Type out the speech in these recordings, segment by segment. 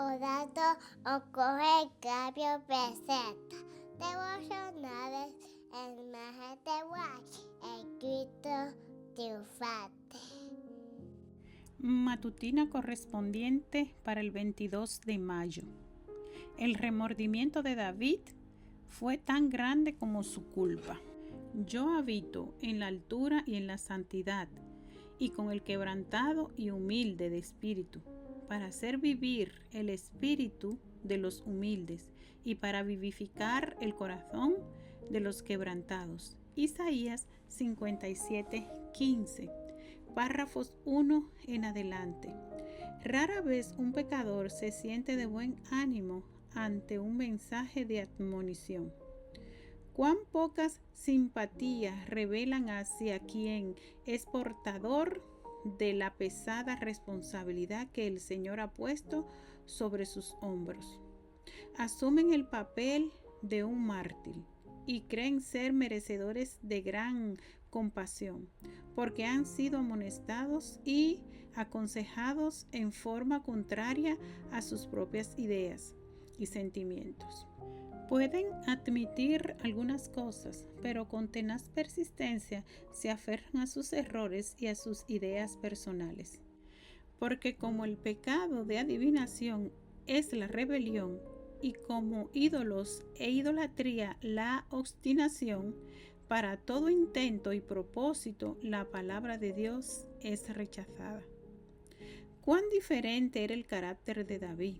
Orando ocurre el cambio presenta. Devocionales, el imagen de guay, el Cristo triunfante. Matutina correspondiente para el 22 de mayo. El remordimiento de David fue tan grande como su culpa. Yo habito en la altura y en la santidad, y con el quebrantado y humilde de espíritu, para hacer vivir el espíritu de los humildes y para vivificar el corazón de los quebrantados. Isaías 57:15, párrafos 1 en adelante. Rara vez un pecador se siente de buen ánimo ante un mensaje de admonición. Cuán pocas simpatías revelan hacia quien es portador de la pesada responsabilidad que el Señor ha puesto sobre sus hombros. Asumen el papel de un mártir y creen ser merecedores de gran compasión, porque han sido amonestados y aconsejados en forma contraria a sus propias ideas y sentimientos. Pueden admitir algunas cosas, pero con tenaz persistencia se aferran a sus errores y a sus ideas personales. Porque como el pecado de adivinación es la rebelión, y como ídolos e idolatría la obstinación, para todo intento y propósito la palabra de Dios es rechazada. Cuán diferente era el carácter de David.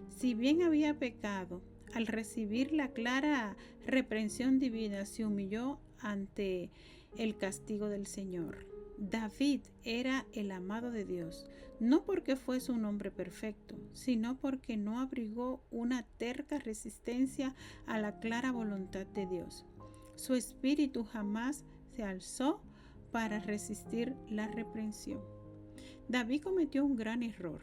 Si bien había pecado, al recibir la clara reprensión divina se humilló ante el castigo del Señor. David era el amado de Dios, no porque fuese un hombre perfecto, sino porque no abrigó una terca resistencia a la clara voluntad de Dios. Su espíritu jamás se alzó para resistir la reprensión. David cometió un gran error,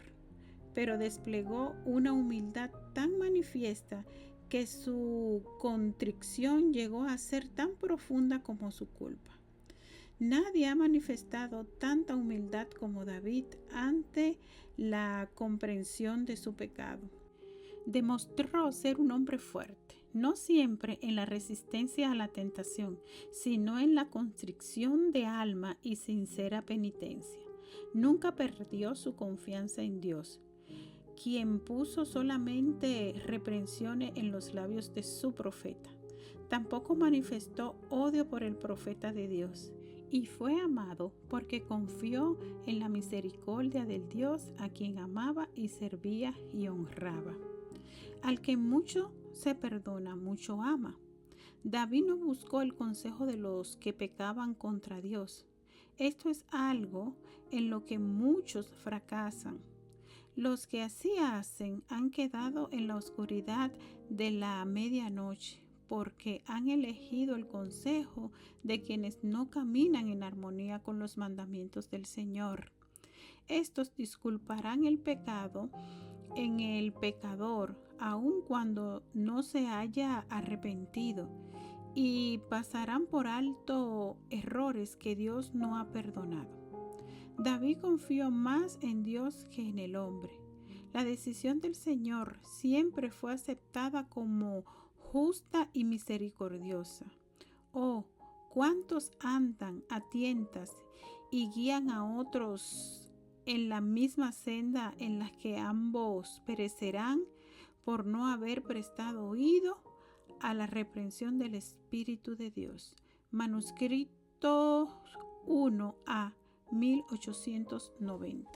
pero desplegó una humildad tan manifiesta que su contrición llegó a ser tan profunda como su culpa. Nadie ha manifestado tanta humildad como David ante la comprensión de su pecado. Demostró ser un hombre fuerte, no siempre en la resistencia a la tentación, sino en la constricción de alma y sincera penitencia. Nunca perdió su confianza en Dios, quien puso solamente reprensiones en los labios de su profeta. Tampoco manifestó odio por el profeta de Dios, y fue amado porque confió en la misericordia del Dios a quien amaba y servía y honraba. Al que mucho se perdona, mucho ama. David no buscó el consejo de los que pecaban contra Dios. Esto es algo en lo que muchos fracasan. Los que así hacen han quedado en la oscuridad de la medianoche, porque han elegido el consejo de quienes no caminan en armonía con los mandamientos del Señor. Estos disculparán el pecado en el pecador, aun cuando no se haya arrepentido, y pasarán por alto errores que Dios no ha perdonado. David confió más en Dios que en el hombre. La decisión del Señor siempre fue aceptada como justa y misericordiosa. Oh, cuántos andan a tientas y guían a otros en la misma senda en la que ambos perecerán por no haber prestado oído a la reprensión del Espíritu de Dios. Manuscrito 1A 1890.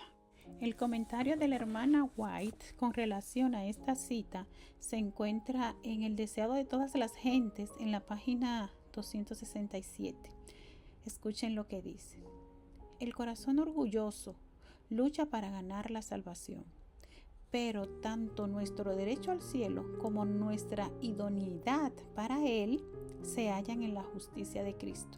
El comentario de la hermana White con relación a esta cita se encuentra en El deseado de todas las gentes en la página 267. Escuchen lo que dice. El corazón orgulloso lucha para ganar la salvación, pero tanto nuestro derecho al cielo como nuestra idoneidad para él se hallan en la justicia de Cristo.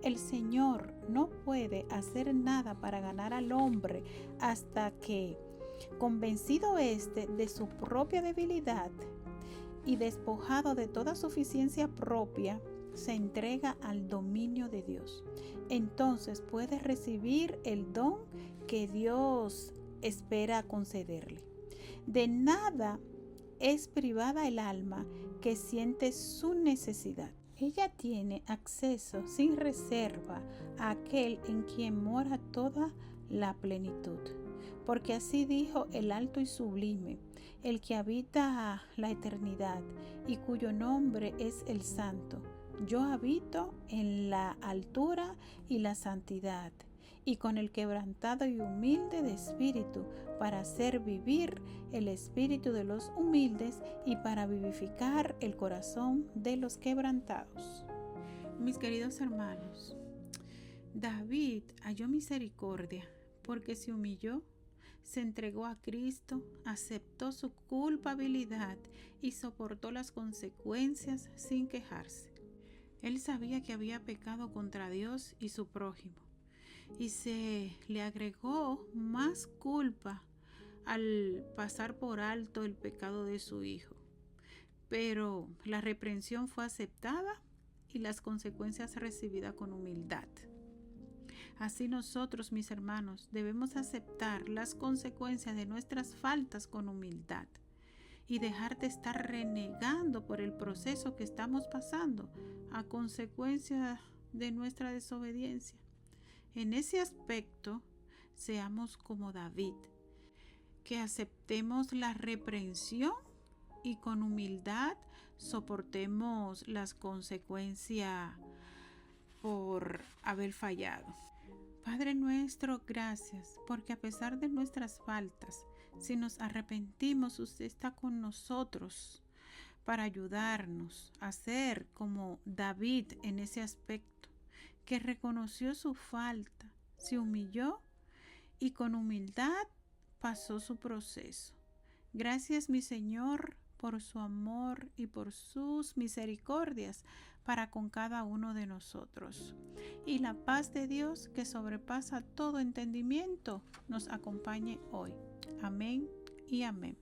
El Señor no puede hacer nada para ganar al hombre hasta que, convencido éste de su propia debilidad y despojado de toda suficiencia propia, se entrega al dominio de Dios. Entonces puede recibir el don que Dios espera concederle. De nada es privada el alma que siente su necesidad. Ella tiene acceso sin reserva a aquel en quien mora toda la plenitud. Porque así dijo el alto y sublime, el que habita la eternidad y cuyo nombre es el Santo. Yo habito en la altura y la santidad, y con el quebrantado y humilde de espíritu, para hacer vivir el espíritu de los humildes y para vivificar el corazón de los quebrantados. Mis queridos hermanos, David halló misericordia porque se humilló, se entregó a Cristo, aceptó su culpabilidad y soportó las consecuencias sin quejarse. Él sabía que había pecado contra Dios y su prójimo, y se le agregó más culpa al pasar por alto el pecado de su hijo. Pero la reprensión fue aceptada y las consecuencias recibidas con humildad. Así nosotros, mis hermanos, debemos aceptar las consecuencias de nuestras faltas con humildad y dejar de estar renegando por el proceso que estamos pasando a consecuencia de nuestra desobediencia. En ese aspecto, seamos como David, que aceptemos la reprensión y con humildad soportemos las consecuencias por haber fallado. Padre nuestro, gracias, porque a pesar de nuestras faltas, si nos arrepentimos, usted está con nosotros para ayudarnos a ser como David en ese aspecto, que reconoció su falta, se humilló y con humildad pasó su proceso. Gracias, mi Señor, por su amor y por sus misericordias para con cada uno de nosotros. Y la paz de Dios, que sobrepasa todo entendimiento, nos acompañe hoy. Amén y amén.